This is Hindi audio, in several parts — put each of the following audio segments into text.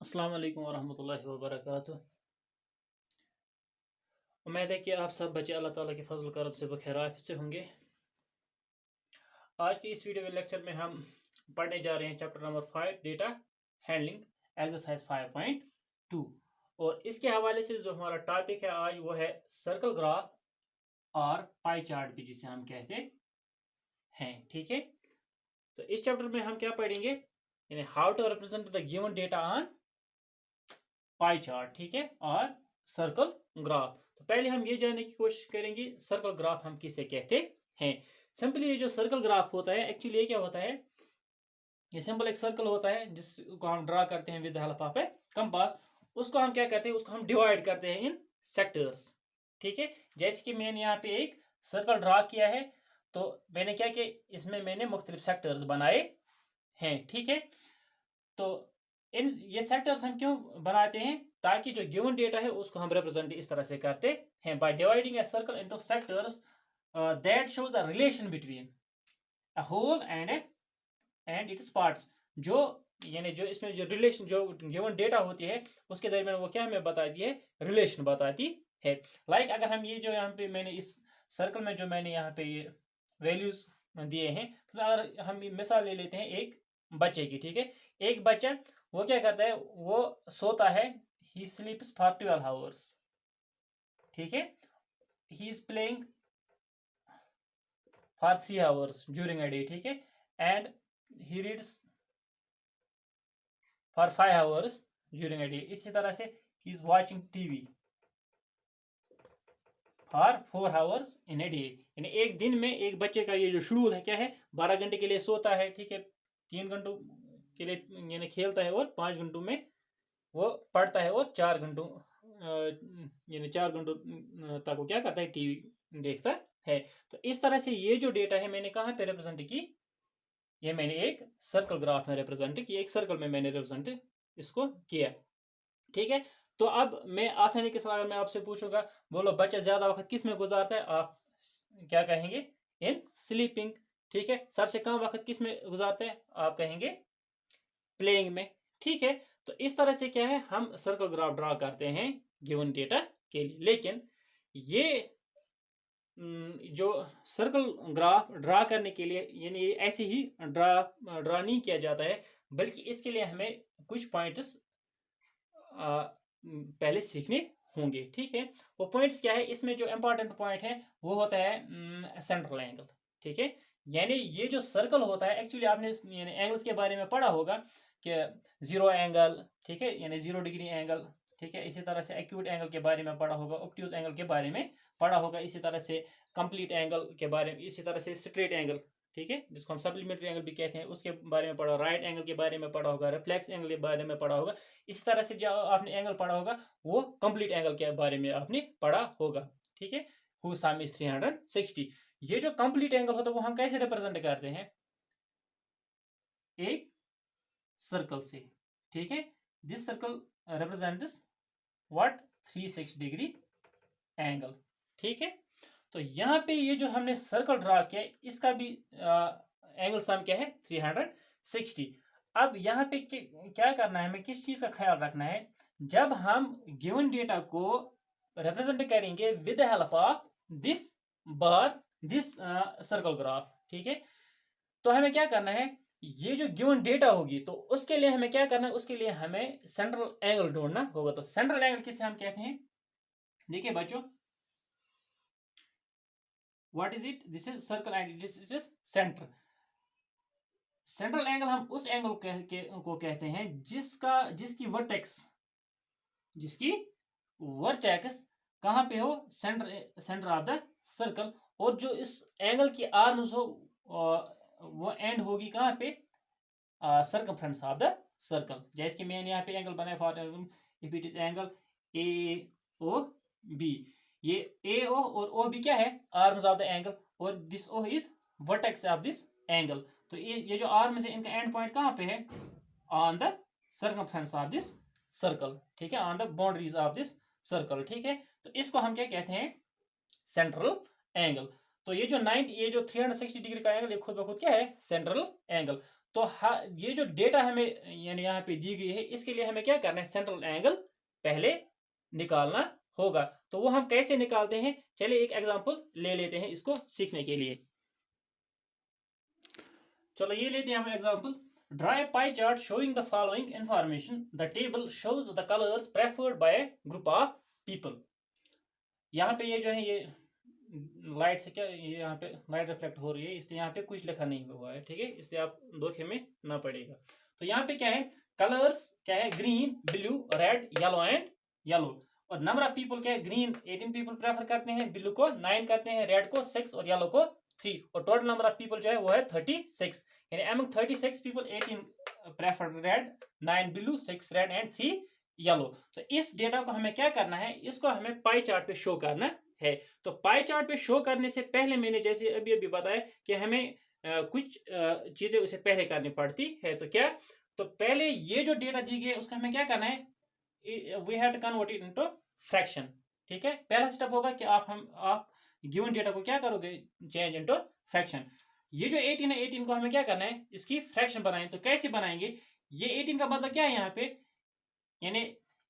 अस्सलाम वालेकुम वरहमतुल्लाहि वबरकातुह। उम्मीद है कि आप सब बच्चे अल्लाह ताला के फजल करम से बखैर आफियत से होंगे। आज के इस वीडियो में लेक्चर में हम पढ़ने जा रहे हैं chapter number 5 data handling exercise 5.2 और इसके हवाले से जो हमारा टॉपिक है आज वो है सर्कल ग्राफ और पाई चार्ट भी जिसे हम कहते हैं। ठीक है, तो इस चैप्टर में हम क्या पढ़ेंगे, यानी how to represent the given data on pie chart, ठीक है, और सर्कल ग्राफ। तो पहले हम ये जानने की कोशिश करेंगे सर्कल ग्राफ हम किसे कहते हैं। सिंपली ये जो सर्कल ग्राफ होता है, एक्चुअली ये क्या होता है, ये सिंपल एक सर्कल होता है जिसको हम ड्रा करते हैं with the help of A compass. उसको हम क्या करते हैं, उसको हम डिवाइड करते हैं इन सेक्टर्स। ठीक है, जैसे कि मैंने यहाँ पे एक सर्कल ड्रा किया है, तो मैंने क्या किया, इसमें मैंने मुख्तलिफ सेक्टर्स बनाए हैं। ठीक है, तो इन ये सेक्टर्स हम क्यों बनाते हैं, ताकि जो गिवन डेटा है उसको हम रिप्रेजेंट इस तरह से करते हैं by dividing a circle into sectors that shows a relation between a whole and its parts. जो यानी जो इसमें जो रिलेशन जो गिवन डेटा होती है उसके दरमियान वो क्या हमें बताती है, रिलेशन बताती है। लाइक अगर हम ये जो यहाँ पे मैंने इस सर्कल में जो मैंने यहाँ पे ये वैल्यूज दिए हैं, तो अगर हम मिसाल ले लेते हैं एक बच्चे की। ठीक है, एक बच्चा वो क्या करता है, वो सोता है, ही स्लीप्स फॉर 12 आवर्स। ठीक है, he is playing for 3 hours during a day. ठीक है, and he reads for 5 hours during a day. इसी तरह से he is watching TV for 4 hours in a day. यानी एक दिन में एक बच्चे का ये जो शेड्यूल है क्या है, 12 घंटे के लिए सोता है, ठीक है, 3 घंटों के लिए यानी खेलता है, और 5 घंटों में वो पढ़ता है, और 4 घंटों यानी 4 घंटों तक वो क्या करता है, टीवी देखता है। तो इस तरह से ये जो डेटा है मैंने कहाँ पे रिप्रेजेंट की, ये मैंने एक सर्कल ग्राफ में रिप्रेजेंट किया, एक सर्कल में मैंने रिप्रेजेंट इसको किया। ठीक है, तो अब मैं आसानी के साथ अगर मैं आपसे पूछूंगा, बोलो बच्चा ज्यादा वक्त किस में गुजारता है, आप क्या कहेंगे, इन स्लीपिंग। ठीक है, सबसे कम वक्त किस में गुजारता है, आप कहेंगे प्लेइंग में। ठीक है, तो इस तरह से क्या है, हम सर्कल ग्राफ ड्रा करते हैं गिवन डेटा के लिए। लेकिन ये जो सर्कल ग्राफ ड्रा करने के लिए यानी ऐसे ही ड्रा नहीं किया जाता है, बल्कि इसके लिए हमें कुछ पॉइंट्स पहले सीखने होंगे। ठीक है, वो पॉइंट्स क्या है, इसमें जो इंपॉर्टेंट पॉइंट है वो होता है सेंट्रल एंगल। ठीक है, यानी ये जो सर्कल होता है, एक्चुअली आपने यानी एंगल्स के बारे में पढ़ा होगा कि जीरो एंगल, ठीक है, यानी 0 डिग्री एंगल। ठीक है, इसी तरह से एक्यूट एंगल के बारे में पढ़ा होगा, ऑब्ट्यूज एंगल के बारे में पढ़ा होगा, इसी तरह से कंप्लीट एंगल के बारे में, इसी तरह से स्ट्रेट एंगल, ठीक है, जिसको हम सप्लीमेंट्री एंगल भी कहते हैं, उसके बारे में पढ़ा, राइट एंगल के बारे में पढ़ा होगा, रिफ्लेक्स एंगल के बारे में पढ़ा होगा। इस तरह से जो आपने एंगल पढ़ा होगा वो कंप्लीट एंगल के बारे में आपने पढ़ा होगा। ठीक है, whose sum is 360। ये जो कंप्लीट एंगल होता है वो हम कैसे रिप्रेजेंट करते हैं, एक सर्कल से। ठीक है, this circle represents what, 360 degree angle. ठीक है, तो यहाँ पे ये जो हमने सर्कल ड्रा किया इसका भी एंगल सम क्या है, 360। अब यहाँ पे क्या करना है, हमें किस चीज का ख्याल रखना है, जब हम गिवन डेटा को रिप्रेजेंट करेंगे with the help of this bar, this circle graph. ठीक है, तो हमें क्या करना है, ये जो गिवन डेटा होगी तो उसके लिए हमें क्या करना है, उसके लिए हमें सेंट्रल एंगल ढूंढना होगा। तो सेंट्रल एंगल किसे हम कहते हैं, देखिए बच्चों, what is it, this is circle and it is centre. Central angle हम उस एंगल को कहते हैं जिसकी वर्टेक्स कहां पे हो, सेंटर ऑफ द सर्कल, और जो इस एंगल की आर्म्स हो वो एंड होगी कहां पे, सर्कमफ्रेंस ऑफ द सर्कल। जैसे कि मैंने यहाँ पे एंगल बनाया, for example if it is angle A O B, ये ए ओ और ओ बी क्या है, आर्म्स ऑफ द एंगल, और this O is vertex of this angle. तो ये जो आर्म्स है इनका एंड पॉइंट कहाँ पे है, on the circumference of this circle. ठीक है, on the boundaries of this circle. ठीक है, तो इसको हम क्या कहते हैं, सेंट्रल एंगल। तो ये जो 360 डिग्री का एंगल ये खुद ब खुद क्या है, सेंट्रल एंगल। तो ये जो डेटा हमें यानी यहाँ पे दी गई है, इसके लिए हमें क्या करना है, सेंट्रल एंगल पहले निकालना होगा। तो वो हम कैसे निकालते हैं, चलिए एक एग्जांपल ले लेते हैं इसको सीखने के लिए। चलो ये लेते हैं हम example. Draw a pie chart showing the following information. The table shows the colours preferred bye A group of people. यहाँ पे ये जो है, ये लाइट से क्या, ये यहाँ पे लाइट रिफ्लेक्ट हो रही है, इसलिए यहाँ पे कुछ लिखा नहीं हुआ है, ठीक है, इसलिए आप धोखे में ना पड़ेगा। तो यहाँ पे क्या है, कलर्स क्या है, green, blue, red, yellow and yellow. और नंबर ऑफ पीपल क्या है, ग्रीन 18 पीपल प्रेफर करते हैं, ब्लू को 9 करते हैं, रेड को 6 और येलो को 3। और टोटल नंबर ऑफ पीपल जो है वो है 36। यानी among 36 people 18 prefer red, 9 blue, 6 red and 3 yellow. तो इस डेटा को हमें क्या करना है, इसको हमें पाई चार्ट पे शो करना है। तो पाई चार्ट पे शो करने से पहले मैंने जैसे अभी अभी बताया कि हमें कुछ चीजें उसे पहले करनी पड़ती है। तो क्या, तो पहले ये जो डेटा दी गई है उसका हमें क्या करना है, we have to convert it into fraction. ठीक है, पहला स्टेप होगा कि आप गिवन डेटा को क्या करोगे, चेंज इनटू फ्रैक्शन। ये जो 18 है, 18 को हमें क्या करना है, इसकी फ्रैक्शन बनाएं। तो कैसे बनाएंगे, ये 18 का मतलब क्या है यहाँ पे, यानी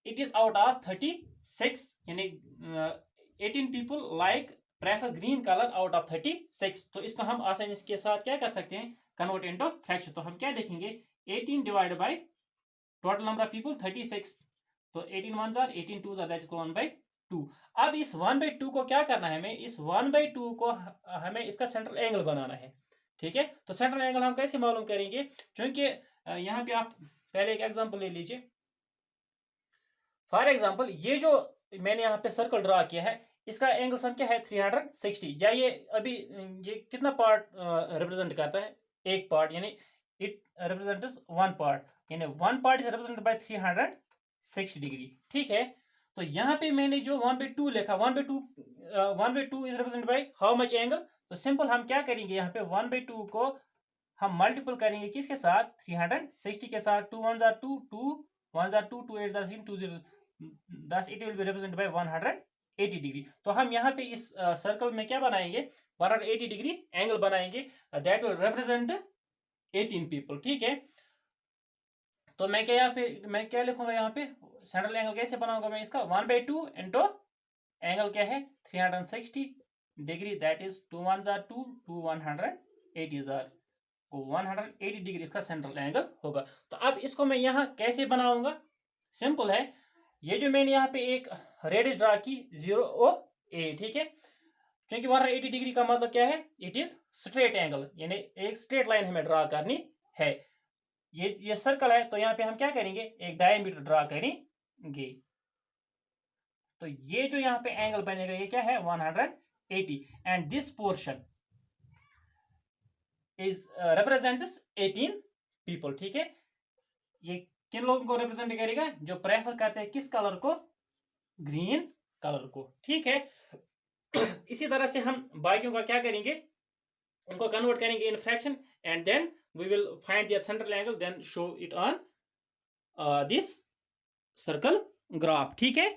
इट इज आउट ऑफ 36, यानी 18 people like prefer green colour out of 36। तो इसको हम आसानी के साथ क्या कर सकते हैं, कन्वर्ट इनटू फ्रैक्शन। तो हम क्या देखेंगे, 18 divided by total number of people 36। तो 18 1s are 18 2s are, that is 1/2। अब इस 1/2 को क्या करना है, हमें इस 1/2 को हमें इसका सेंट्रल एंगल बनाना है। ठीक है, तो सेंट्रल एंगल हम कैसे मालूम करेंगे, क्योंकि यहाँ पे आप पहले एक एग्जांपल ले लीजिए। फॉर एग्जांपल ये जो मैंने यहाँ पे सर्कल ड्रा किया है, इसका एंगल सम क्या है 360, या ये अभी ये कितना पार्ट रिप्रेजेंट करता है, एक पार्ट, यानी इट रिप्रेजेंट्स वन पार्ट, यानी one part is represented by 360 degree. ठीक है, तो यहाँ पे मैंने जो 1/2 लिखा, 1/2 is represented by how much angle. तो सिंपल हम क्या करेंगे, यहाँ पे 1/2 को हम मल्टीपल करेंगे किसके साथ, 360 के साथ। 2 1s are 2, 2 1s are 2, 2 8s are 16, 2 0 10, it will be represented by 180 degree. तो हम यहाँ पे इस सर्कल में क्या बनाएंगे, 180 डिग्री एंगल बनाएंगे, दैट विल रिप्रेजेंट 18 पीपल। ठीक है, तो मैं क्या यहाँ पे मैं क्या लिखूंगा, यहाँ पे सेंट्रल एंगल कैसे बनाऊंगा मैं इसका, 1/2 इंटू एंगल क्या है 360 degree, that is 2 1s are 2, 2 180s are, 180 degree इसका सेंट्रल एंगल होगा। तो अब इसको मैं यहाँ कैसे बनाऊंगा, सिंपल है, ये जो मैंने यहाँ पे एक रेडियस ड्रा की 0 ठीक है, क्योंकि 180 डिग्री का मतलब क्या है, इट इज स्ट्रेट एंगल, यानी एक स्ट्रेट लाइन हमें ड्रा करनी है। ये सर्कल है, तो यहाँ पे हम क्या करेंगे, एक डायमीटर ड्रा करेंगे। तो ये जो यहाँ पे एंगल बनेगा ये क्या है 180, and this portion is represents 18 people. ठीक है, ये किन लोगों को रिप्रेजेंट करेगा, जो प्रेफर करते हैं किस कलर को, ग्रीन कलर को। ठीक है, इसी तरह से हम बाकियों का क्या करेंगे, उनको कन्वर्ट करेंगे in fraction, and then we will find their central angle, then show it on this circle graph. ठीक है,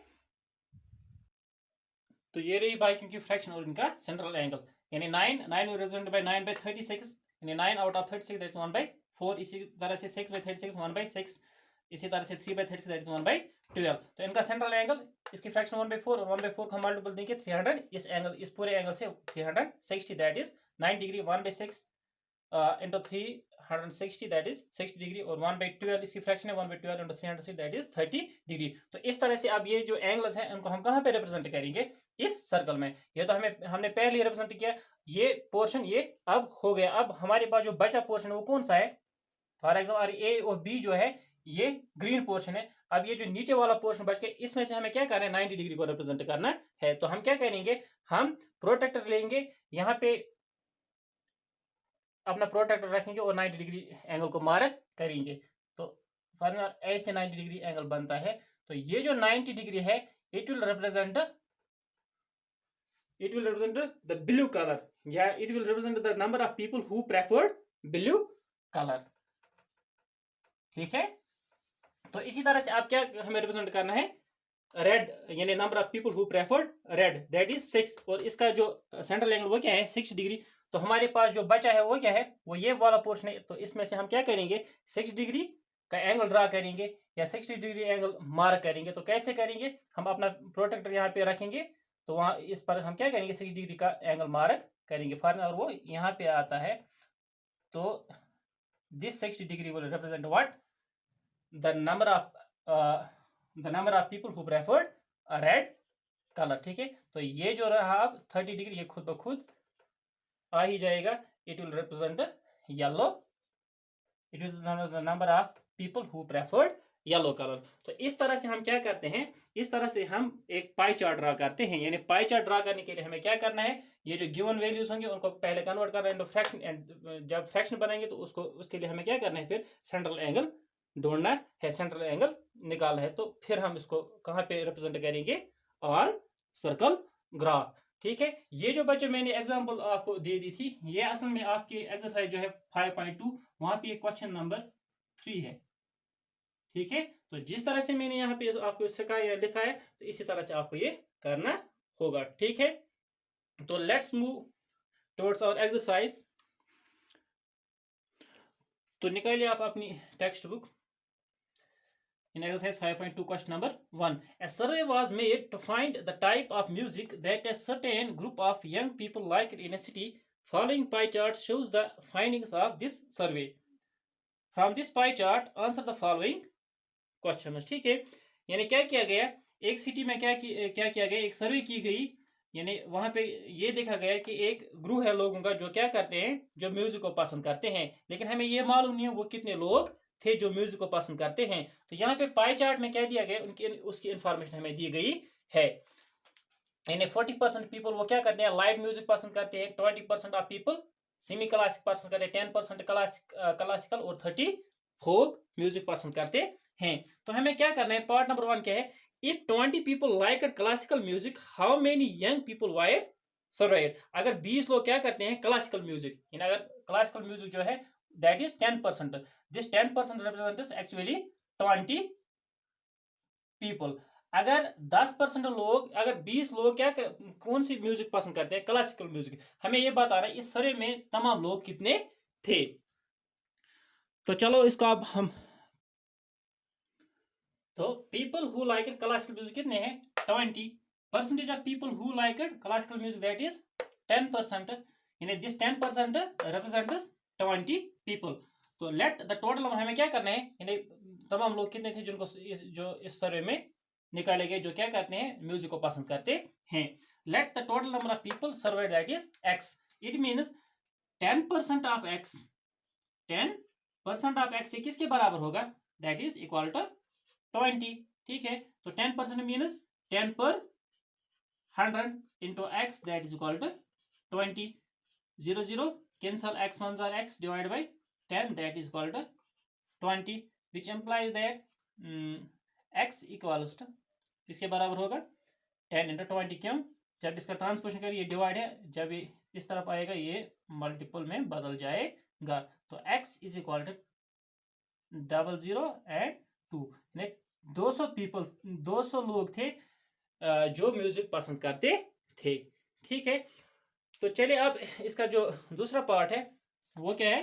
तो ये रही बाकियों की फ्रैक्शन और इनका सेंट्रल एंगल, यानी 9 रिप्रेजेंटेड बाय 9/36, यानी 9 आउट ऑफ 36 दैट इज 1/4। इसी तरह से 6/36 1/6, इसी तरह से 3/36 दैट इज 1/12। तो इनका सेंट्रल एंगल, इसकी फ्रैक्शन 1/4 और 1/4 का मल्टीपल देंगे 300, इस एंगल, इस पूरे एंगल से 360 that is 9 degree, 1/6 into 360 that is 60 degree, और 1/12 इसकी फ्रैक्शन है, 1/12 इंटू 360 दैट इज 30 डिग्री। तो इस तरह से अब ये जो एंगल्स हैं उनको हम कहाँ पे रिप्रेजेंट करेंगे, इस सर्कल में। ये तो हमने पहले रिप्रेजेंट किया, ये पोर्शन ये अब हो गया। अब हमारे पास जो बचा पोर्शन वो कौन सा है, फॉर एग्जाम्पल ए और बी जो है ये ग्रीन पोर्शन है। अब ये जो नीचे वाला पोर्शन बच गया, इसमें से हमें क्या करना है, 90 डिग्री को रिप्रेजेंट करना है। तो हम क्या करेंगे, हम प्रोटेक्टर लेंगे, यहाँ पे अपना प्रोटेक्टर रखेंगे और 90 डिग्री एंगल को मार्क करेंगे। तो फॉर्मूला ऐसे 90 डिग्री एंगल बनता है। तो ये जो 90 डिग्री है, it will represent the blue colour, या it will represent the number of people who preferred blue colour. ठीक है, तो इसी तरह से आप क्या हमें रिप्रेजेंट करना है, रेड, यानी number of people who preferred red, that is 6, और इसका जो सेंट्रल एंगल वो क्या है 6 डिग्री। तो हमारे पास जो बचा है वो क्या है, वो ये वाला पोर्शन है। तो इसमें से हम क्या करेंगे, 6 डिग्री का एंगल ड्रा करेंगे या 60 डिग्री एंगल मार्क करेंगे। तो कैसे करेंगे, हम अपना प्रोटेक्टर यहाँ पे रखेंगे, तो वहां इस पर हम क्या करेंगे, 6 डिग्री का एंगल मार्क करेंगे फॉर, और वो यहाँ पे आता है। तो this 60 degree will represent what, the number of people who preferred red colour. ठीक है, तो ये जो रहा अब 30 डिग्री, ये खुद ब खुद आ ही जाएगा। It will represent yellow, it is the number of people who preferred yellow colour. तो इस तरह से हम क्या करते हैं, इस तरह से हम एक पाई चार्ट ड्रा करते हैं। यानी पाई चार्ट ड्रा करने के लिए हमें क्या करना है, ये जो गिवन वैल्यूज होंगे उनको पहले कन्वर्ट करना है इनटू फ्रैक्शन, एंड जब फ्रैक्शन बनाएंगे तो उसको, उसके लिए हमें क्या करना है, फिर सेंट्रल एंगल ढूंढना है, सेंट्रल एंगल निकालना है। तो फिर हम इसको कहाँ पे रिप्रेजेंट करेंगे, और सर्कल ग्राफ। ठीक है, ये जो बच्चे मैंने एग्जांपल आपको दे दी थी, ये असल में आपकी एक्सरसाइज जो है 5.2, वहां पे क्वेश्चन नंबर 3 है। ठीक है, तो जिस तरह से मैंने यहाँ पे आपको सिखाया लिखा है, तो इसी तरह से आपको ये करना होगा। ठीक है, तो let's move towards our exercise. तो निकालिए आप अपनी textbook. In exercise 5.2, question number 1, a survey was made to find the type of music that a certain group of young people liked in a city. Following pie chart shows the findings of this survey. From this pie chart, answer the following questions. ठीक है, यानी क्या किया गया, एक सिटी में क्या किया गया, एक सर्वे की गई। यानी वहां पे ये देखा गया कि एक ग्रुप है लोगों का जो क्या करते हैं, जो म्यूजिक को पसंद करते हैं, लेकिन हमें ये मालूम नहीं है वो कितने लोग थे जो म्यूजिक को पसंद करते हैं। तो यहाँ पे पाई चार्ट में क्या दिया गया, उनकी उसकी इंफॉर्मेशन हमें दी गई है। यानी 40% पीपल वो क्या करते हैं, लाइट म्यूजिक पसंद करते हैं, 20% ऑफ पीपल सेमी क्लासिक पसंद करते हैं, 10% क्लासिकल और 30 फोक म्यूजिक पसंद करते हैं। तो हमें क्या करना है, पार्ट नंबर 1 क्या है, if 20 people like classical music, how many young people wire survive. अगर 20 लोग क्या करते हैं क्लासिकल म्यूजिक, यानी अगर क्लासिकल म्यूजिक जो है that is 10%, this 10% represents actually 20 people। अगर 10% लोग, अगर 20 लोग क्या कौन सी म्यूजिक पसंद करते हैं, क्लासिकल म्यूजिक, हमें ये बताना है इस सर्वे में तमाम लोग कितने थे। तो चलो इसको अब हम, तो people who like classical music कितने हैं, 20। Percentage of people who like classical music that is 10%। यानी दिस 10% रिप्रेजेंट्स 20 पीपल। तो लेट द टोटल नंबर, हमें क्या करना है, यानी तमाम लोग कितने थे जिनको जो इस सर्वे में निकाले गए जो क्या करते हैं, म्यूजिक को पसंद करते हैं। Let the total number of people served that is x। It means 10% of x, 10% of x से किसके बराबर होगा, दैट इज इक्वल टू 20। ठीक है, तो 10% मीन्स 10 पर 100 into x, that is equal to 20। 0 0 cancel, x ones are x, divided by 10, that is equal to 20, which implies that x equals to किसके बराबर होगा, 10 into 20। क्यों, जब इसका ट्रांसपोजिशन करिए, डिवाइड है, जब ये इस तरफ आएगा ये मल्टीपल में बदल जाएगा। तो x is equal to 00 and 2, 200 people, 200 लोग थे जो म्यूजिक पसंद करते थे। ठीक है, तो चलिए अब इसका जो दूसरा पार्ट है वो क्या है,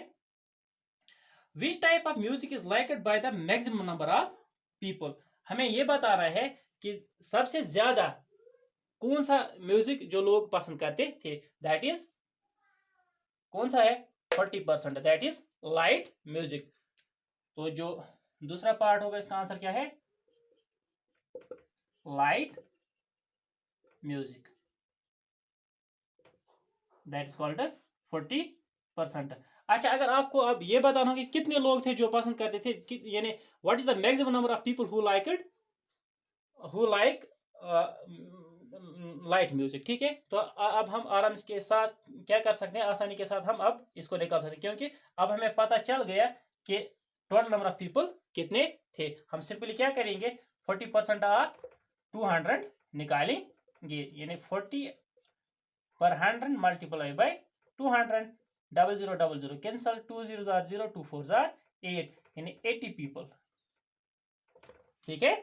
which type of music is liked by the maximum number of people. हमें ये बताना है कि सबसे ज्यादा कौन सा म्यूजिक जो लोग पसंद करते थे, दैट इज कौन सा है, 40%, दैट इज लाइट म्यूजिक। तो जो दूसरा पार्ट होगा इसका आंसर क्या है, light music, that is called 40%। अच्छा, अगर आपको अब ये बताना हो कि कितने लोग थे जो पसंद करते थे, यानी what is the maximum number of people who like light music. ठीक है, तो अब हम आराम के साथ क्या कर सकते हैं, आसानी के साथ हम अब इसको निकाल सकते हैं, क्योंकि अब हमें पता चल गया कि टोटल नंबर ऑफ पीपल कितने थे। हम सिंपली क्या करेंगे, 40% ऑफ 200 निकालेंगे, यानी 40 पर 100 मल्टीप्लाई बाय 200, 00 00 कैंसल, 2 0 0, 2 4 8, यानी 80 पीपल। ठीक है,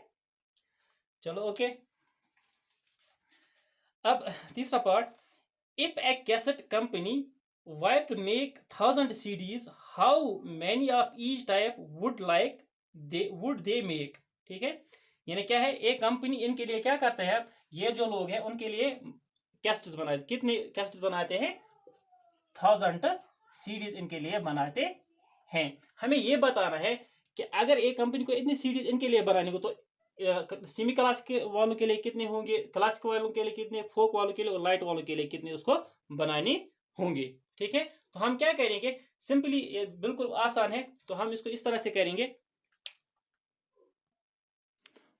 चलो ओके। अब तीसरा part, if A cassette company were to make 1000 CDs, how many of each type would they make? ठीक है, यानी क्या है, एक कंपनी इनके लिए क्या करते हैं, ये जो लोग हैं उनके लिए कैसेट्स बनाते, कितने कैसेट्स बनाते हैं, 1000 सीडीज इनके लिए बनाते हैं। हमें ये बताना है कि अगर एक कंपनी को इतनी सीडीज इनके लिए बनाने को, तो सेमी क्लासिक वालों के लिए कितने होंगे, क्लासिक वालों के लिए कितने, फोक वालों के लिए और लाइट वालों के लिए कितने उसको बनाने होंगे। ठीक है, तो हम क्या करेंगे, सिंपली बिल्कुल आसान है, तो हम इसको इस तरह से करेंगे।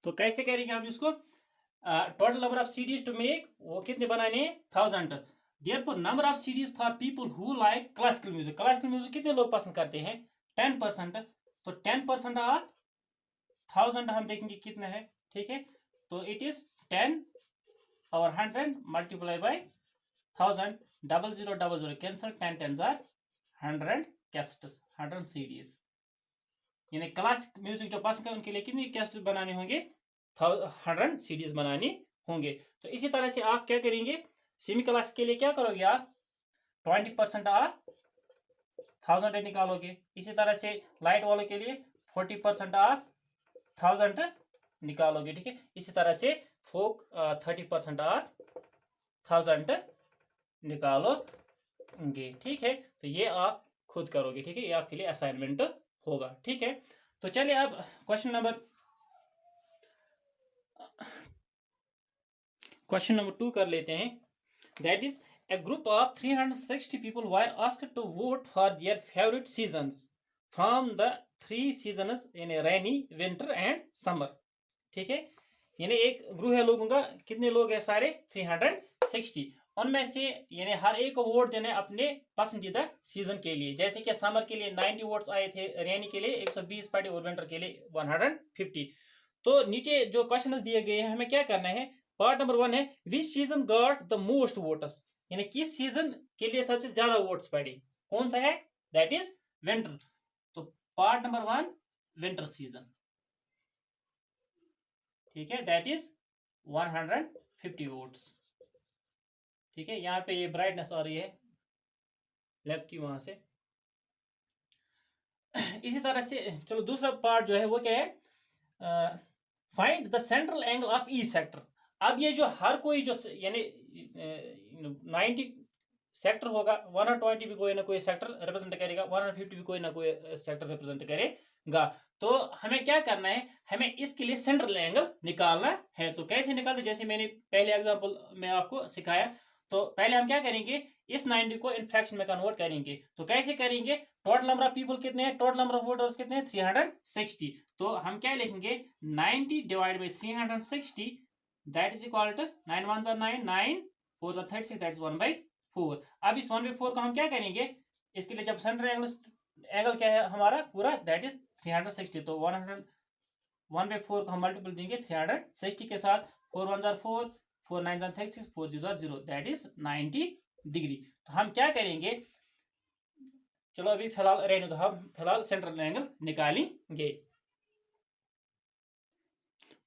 तो कैसे करेंगे हम इसको, total number of CDs to make, वो कितने बनाने हैं, 1000। Therefore number of CDs for people who like classical music, classical music कितने लोग पसंद करते हैं, 10%। तो 10% ऑफ 1000 हम देखेंगे कितना है। ठीक है, तो इट इज 10 और 100 multiply by 1000, 0000 cancel, 10 10s are 100 cassettes, 100 CDs. यानी क्लासिक म्यूजिक जो पसंद है उनके लिए कितनी कैसेट्स बनाने होंगे, 100 सीडीज बनानी होंगे। तो इसी तरह से आप क्या करेंगे, सेमी क्लास के लिए क्या करोगे आप, 20% ऑफ 1000 निकालोगे। इसी तरह से लाइट वालों के लिए 40% ऑफ 1000 निकालोगे। ठीक है, इसी तरह से फोक 30% ऑफ 1000 निकालोगे। ठीक है, तो ये आप खुद करोगे। ठीक है, ये आपके लिए असाइनमेंट होगा। ठीक है, तो चलिए अब क्वेश्चन नंबर 2 कर लेते हैं। That is a group of 360 people were asked to vote for their favorite seasons from the 3 seasons in rainy, winter and summer। ठीक है, यानी एक ग्रुप है लोगों का, कितने लोग हैं सारे, 360। उनमें से यानी हर एक को वोट देने अपने पसंदीदा सीजन के लिए। जैसे कि समर के लिए 90 वोट्स आए थे, रेनी के लिए 120 पड़े और विंटर के लिए 150। तो नीचे जो क्वेश्चन दिए गए हैं, हमें क्या करना है। पार्ट नंबर 1 है, विच season got the most votes, यानी किस सीजन के लिए सबसे ज्यादा वोट्स पड़े, कौन सा है, दैट इज विंटर। तो पार्ट नंबर 1 विंटर सीजन। ठीक है, दैट इज 150 वोट्स। ठीक है, यहाँ पे ये ब्राइटनेस आ रही है लैब की वहां से। इसी तरह से चलो दूसरा पार्ट जो है वो क्या है, find the central angle of each sector. अब ये जो हर कोई जो यानी 90 सेक्टर होगा, 120 भी कोई ना कोई सेक्टर रिप्रेजेंट करेगा, 150 भी कोई ना कोई सेक्टर रिप्रेजेंट करेगा। तो हमें क्या करना है, हमें इसके लिए सेंट्रल एंगल निकालना है। तो कैसे निकालते, जैसे मैंने पहले एग्जांपल में आपको सिखाया। तो पहले हम क्या करेंगे, इस 90 को इन फ्रैक्शन में कन्वर्ट करेंगे। तो कैसे करेंगे, टोटल नंबर ऑफ पीपल कितने हैं, टोटल नंबर ऑफ वोटर्स कितने हैं, 360। तो हम क्या लिखेंगे, 90 divide by 360, that is equal to 9 1 9, 9 4 36, that is 1/4। अब इस 1/4 को हम क्या करेंगे, इसके लिए जब सेंटर एंगल क्या है हमारा पूरा, दैट इज 360। तो 1/4 को हम मल्टीपल देंगे 360 के साथ, 4 1 4, 4 9 36, 4 0 0, दैट इज 90 डिग्री। तो हम क्या करेंगे, चलो अभी फिलहाल रहने दो, हम फिलहाल सेंट्रल एंगल निकालेंगे।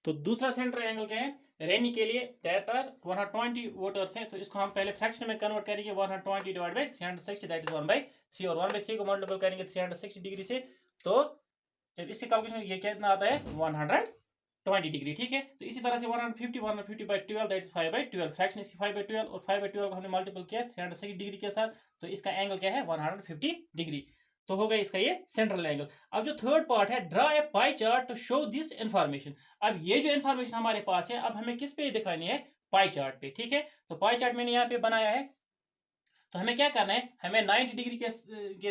तो दूसरा सेंट्रल एंगल क्या है, रेनी के लिए, दैट आर 120 वोटर्स हैं। तो इसको हम पहले फ्रैक्शन में कन्वर्ट करेंगे, 120 डिवाइड बाई 360, दैट इज 1/3। और 1/3 को मल्टीपल करेंगे 360 डिग्री से। तो जब इसके कैलकुलेशन ये कितना आता है, 120 डिग्री। ठीक है, तो इसी तरह से 150 बाई 12, दैट इज 5/12। फ्रैक्शन इसकी 5/12 और 5/12 को हमने मल्टीपल किया 360 डिग्री के साथ। तो इसका एंगल क्या है, 150 डिग्री। तो हो गया इसका ये सेंट्रल एंगल। अब जो थर्ड पार्ट है, draw a pie chart to show this information. अब ये जो इंफॉर्मेशन हमारे पास है, अब हमें किस पे दिखानी है, पाई चार्ट पे। ठीक है, तो पाई चार्ट मैंने यहाँ पे बनाया है। तो हमें क्या करना है, हमें 90 डिग्री के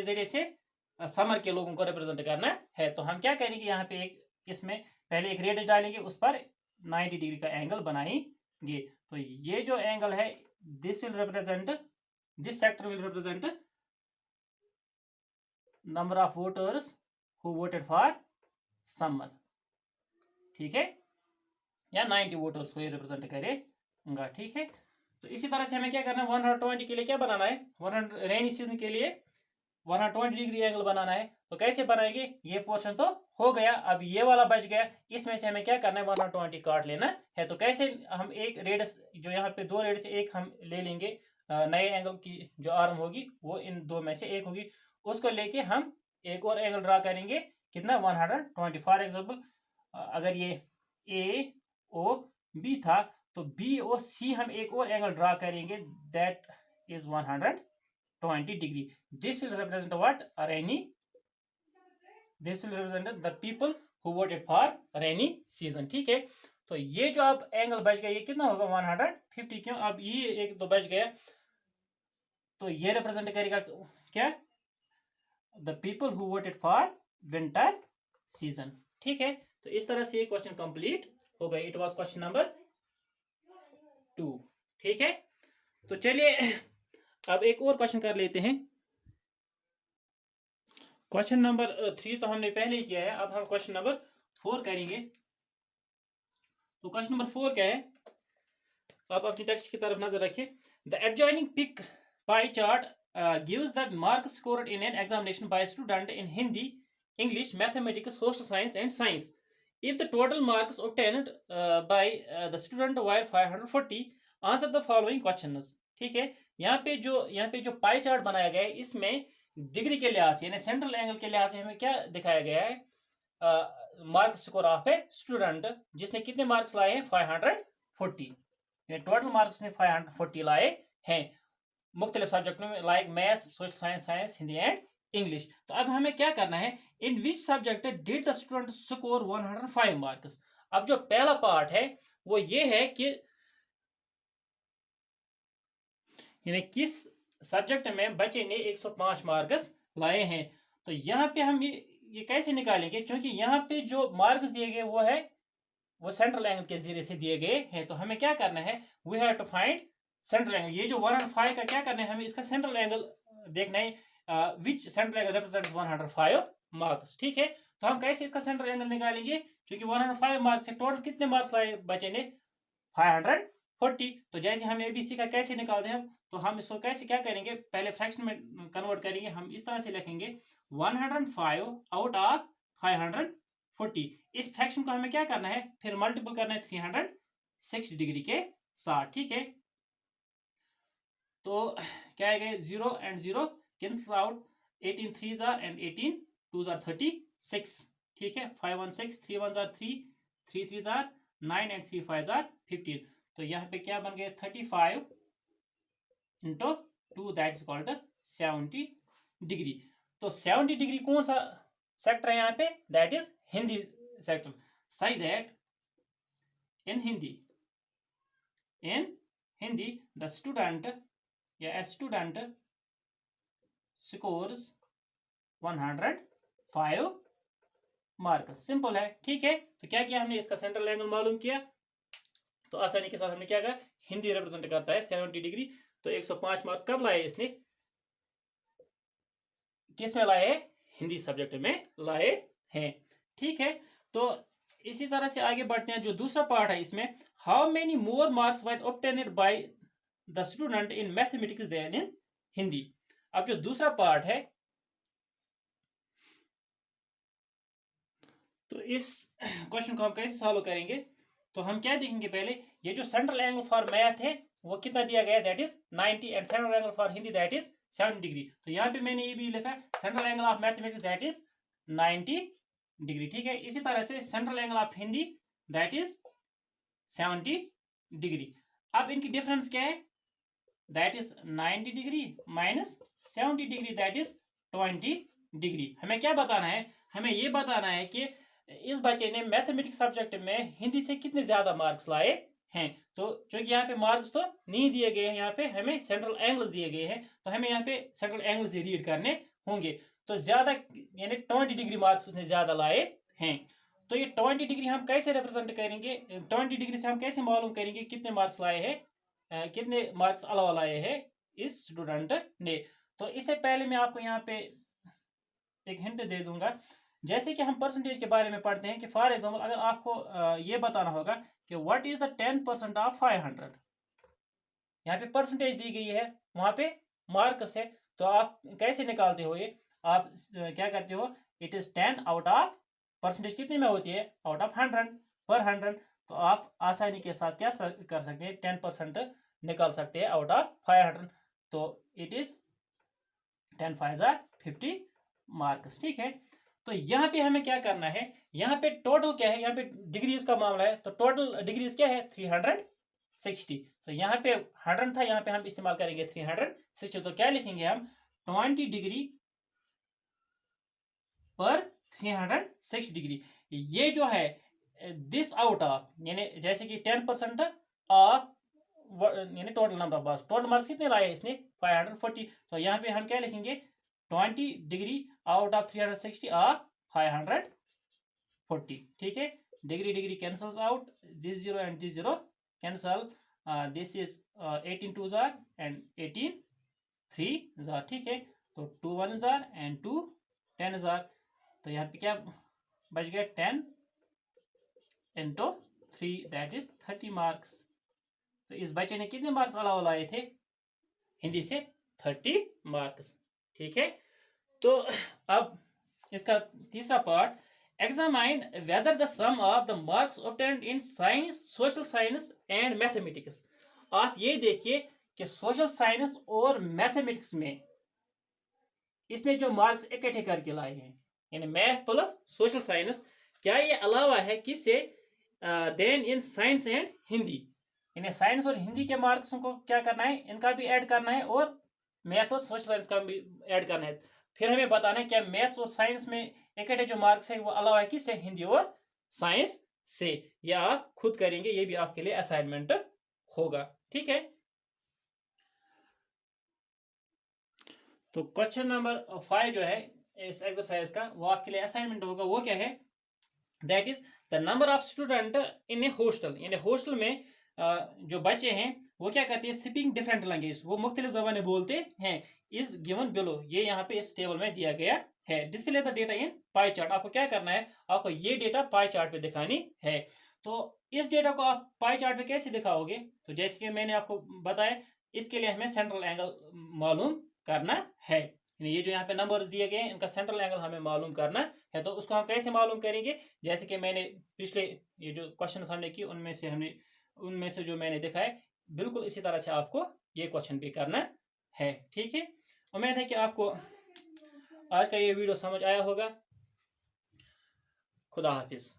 जरिए से समर के लोगों को रिप्रेजेंट करना है। तो हम क्या करेंगे, यहाँ पे एक इसमें पहले एक रेडियस डालेंगे, उस पर 90 डिग्री का एंगल बनाएंगे। तो ये जो एंगल है, this will represent, this sector will represent number of voters who voted for summer. ठीक है, या 90 वोटर्स को ये रिप्रेजेंट करेगा। ठीक है, तो इसी तरह से हमें क्या करना है, 120 के लिए क्या बनाना है, 100 रेनी सीजन के लिए 120 डिग्री एंगल बनाना है। तो कैसे बनाएंगे, ये पोर्शन तो हो गया, अब ये वाला बच गया। इसमें से हमें क्या करना है, 120 काट लेना है। तो कैसे, हम एक रेडियस जो यहाँ पे 2 रेडियस, एक हम ले लेंगे नए एंगल की जो आर्म होगी वो इन दो में से एक होगी, उसको लेके हम एक और एंगल ड्रा करेंगे, कितना 120। फॉर एग्जाम्पल अगर ये ए ओ बी था तो बी और सी हम एक और एंगल ड्रा करेंगे, that is 120 degree. This will represent what, rainy, this will represent the people who voted for rainy season. ठीक है, तो ये जो अब एंगल बच गया ये कितना होगा 150, क्यों अब ये एक तो बच गया, तो ये रिप्रेजेंट करेगा क्या, the people who voted for winter season. ठीक है, तो इस तरह से ये क्वेश्चन कंप्लीट हो गया। It was question number 2। ठीक है, तो चलिए अब एक और क्वेश्चन कर लेते हैं। क्वेश्चन नंबर 3 तो हमने पहले ही किया है, अब हम क्वेश्चन नंबर 4 करेंगे। तो क्वेश्चन नंबर 4 क्या है, आप अपनी टेक्स्ट की तरफ नजर रखिए। The adjoining pick pie chart gives the marks scored in an examination by a student in Hindi, English, Mathematics, Social Science and Science. If the total marks obtained by the student were 540, answer the following questions. ठीक है, यहाँ पे जो पाई चार्ट बनाया गया है इसमें डिग्री के लिहाज से यानी सेंट्रल एंगल के लिहाज से हमें क्या दिखाया गया है, mark score of a student जिसने कितने मार्क्स लाए हैं 540, टोटल मार्क्स ने 540 लाए हैं मुख्तलिफ सब्जेक्टों में, like maths, social science, science, Hindi and English. तो अब हमें क्या करना है, in which subject did the student score 105 marks. अब जो पहला पार्ट है वो ये है कि यानी किस सब्जेक्ट में बच्चे ने 105 मार्क्स लाए हैं। तो यहाँ पे हम ये कैसे निकालेंगे, क्योंकि यहाँ पे जो मार्क्स दिए गए वो सेंट्रल एंगल के जरिए से दिए गए हैं। तो हमें क्या करना है, we have to find central angle. ये जो 105 का क्या करना है, हमें इसका सेंट्रल एंगल देखना है, which central angle represents 105 marks. ठीक है, तो हम कैसे इसका सेंट्रल एंगल निकालेंगे, क्योंकि 105 मार्क्स से टोटल कितने मार्क्स लाए बच्चे ने 540। तो जैसे हम एबीसी का कैसे निकालते हैं, तो हम इसको कैसे क्या करेंगे, पहले फ्रैक्शन में कन्वर्ट करेंगे। हम इस तरह से लिखेंगे 105 आउट ऑफ 540। इस फ्रैक्शन को हमें क्या करना है, फिर मल्टीपल करना है 360 डिग्री के साथ। ठीक है, तो क्या आएगा, 0 and 0 cancel out, 18 3s are and 18 2s are 36। ठीक है, 5 1 6 3 1s are 3 3 3s are 9 and 3 5s are 15। तो यहाँ पे क्या बन गए 35 into 2, that is called 70 degree. तो 70 डिग्री कौन सा सेक्टर है यहाँ पे, that is Hindi sector. Such that in Hindi the student या स्टूडेंट स्कोर्स 105 मार्क्स। सिंपल है। ठीक है, तो क्या किया हमने, इसका सेंट्रल एंगल मालूम किया, तो आसानी के साथ हमने क्या कहा, हिंदी रिप्रेजेंट करता है 70 डिग्री। तो 105 मार्क्स कब लाए इसने, किस में लाए, हिंदी सब्जेक्ट में लाए हैं। ठीक है, तो इसी तरह से आगे बढ़ते हैं। जो दूसरा पार्ट है इसमें, how many more marks were obtained by the student in mathematics than in Hindi. अब जो दूसरा पार्ट है, तो इस क्वेश्चन को हम कैसे सॉल्व करेंगे, तो हम क्या देखेंगे, पहले ये जो सेंट्रल एंगल फॉर मैथ है वो कितना दिया गया है, that is 90, and central angle for Hindi that is 70 degree. तो यहाँ पे मैंने ये भी लिखा, central angle of mathematics that is 90 degree. ठीक है, इसी तरह से central angle of Hindi that is 70 degree. अब इनकी डिफरेंस क्या है, that is 90 degree minus 70 degree that is 20 degree. हमें क्या बताना है, हमें ये बताना है कि इस बच्चे ने मैथमेटिक्स सब्जेक्ट में हिंदी से कितने ज्यादा मार्क्स लाए हैं। तो चूंकि यहाँ पे मार्क्स तो नहीं दिए गए हैं, यहाँ पे हमें सेंट्रल एंगल्स दिए गए हैं, तो हमें यहाँ पे सेंट्रल एंगल से रीड करने होंगे। तो ज्यादा यानी 20 डिग्री मार्क्स उसने ज्यादा लाए हैं। तो ये 20 डिग्री हम कैसे रिप्रेजेंट करेंगे, 20 डिग्री से हम कैसे मालूम करेंगे कितने मार्क्स लाए हैं, कितने मार्क्स अलावा लाए हैं इस स्टूडेंट ने। तो इससे पहले मैं आपको यहाँ पे एक हिंट दे दूंगा। जैसे कि हम परसेंटेज के बारे में पढ़ते हैं कि फॉर एग्जांपल अगर आपको ये बताना होगा कि व्हाट इज द 10% ऑफ 500, यहाँ पे परसेंटेज दी गई है, वहां पे मार्क्स है, तो आप कैसे निकालते हो ये, आप क्या करते हो, it is 10 out of, percentage कितने में होती है, आउट ऑफ 100 पर 100। तो आप आसानी के साथ क्या कर सकते हैं, 10% निकाल सकते हैं आउट ऑफ 500। तो इट इज 10 5 जार 50 मार्क्स। ठीक है, तो यहाँ पे हमें क्या करना है, यहाँ पे टोटल क्या है, यहाँ पे डिग्रीज का मामला है, तो टोटल डिग्रीज क्या है 360। तो यहाँ पे 100 था, यहाँ पे हम इस्तेमाल करेंगे 360। तो क्या लिखेंगे हम 20 डिग्री पर 360 डिग्री। ये जो है दिस आउट ऑफ, यानी जैसे कि 10% ऑफ यानी total number of marks, total marks कितने लाए इसने 540। तो यहाँ पे हम क्या लिखेंगे 20 डिग्री आउट ऑफ 360 ऑफ 540। ठीक है, degree degree cancels out, this zero and this zero cancel, this is 18 2 jar and 18 3 jar. ठीक है, तो 2 1 जार एंड 2 10 जार। तो यहाँ पे क्या बच गया 10 इंटू 3 दैट इज 30 मार्क्स। तो इस बच्चे ने कितने मार्क्स अलावा लाए थे हिंदी से 30 मार्क्स। ठीक है, तो अब इसका तीसरा part, examine whether the sum of the marks obtained in science, social science and mathematics. आप ये देखिए कि सोशल साइंस और मैथमेटिक्स में इसने जो मार्क्स इकट्ठे करके लाए हैं, यानी मैथ प्लस सोशल साइंस, क्या ये अलावा है किससे than in science and Hindi, यानी साइंस और हिंदी के मार्क्स को क्या करना है, इनका भी ऐड करना है और मैथ और सोशल साइंस का भी ऐड करना है। फिर हमें बताना है क्या मैथ्स और साइंस में इकट्ठे जो मार्क्स है वो अलावा है किससे, हिंदी और साइंस से। या आप खुद करेंगे, ये भी आपके लिए असाइनमेंट होगा। ठीक है, तो क्वेश्चन नंबर 5 जो है इस एक्सरसाइज का, वो आपके लिए असाइनमेंट होगा। वो क्या है, that is the number of student in A hostel, यानी हॉस्टल में जो बच्चे हैं वो क्या करते हैं, स्पीकिंग डिफरेंट लैंग्वेज, वो मुख्तलिफ ज़बानें बोलते हैं, इज गिवन बिलो, ये यहाँ पे इस टेबल में दिया गया है। Display the data in pie chart, आपको क्या करना है, आपको ये डेटा पाई चार्ट पे दिखानी है। तो इस डेटा को आप पाई चार्ट पे कैसे दिखाओगे, तो जैसे कि मैंने आपको बताया, इसके लिए हमें सेंट्रल एंगल मालूम करना है। ये जो यहाँ पे नंबर्स दिए गए हैं इनका सेंट्रल एंगल हमें मालूम करना है। तो उसको हम कैसे मालूम करेंगे, जैसे कि मैंने पिछले ये जो क्वेश्चन हमने किए उनमें से जो मैंने दिखाया, बिल्कुल इसी तरह से आपको ये क्वेश्चन भी करना है। ठीक है, उम्मीद है कि आपको आज का ये वीडियो समझ आया होगा। खुदा हाफिज।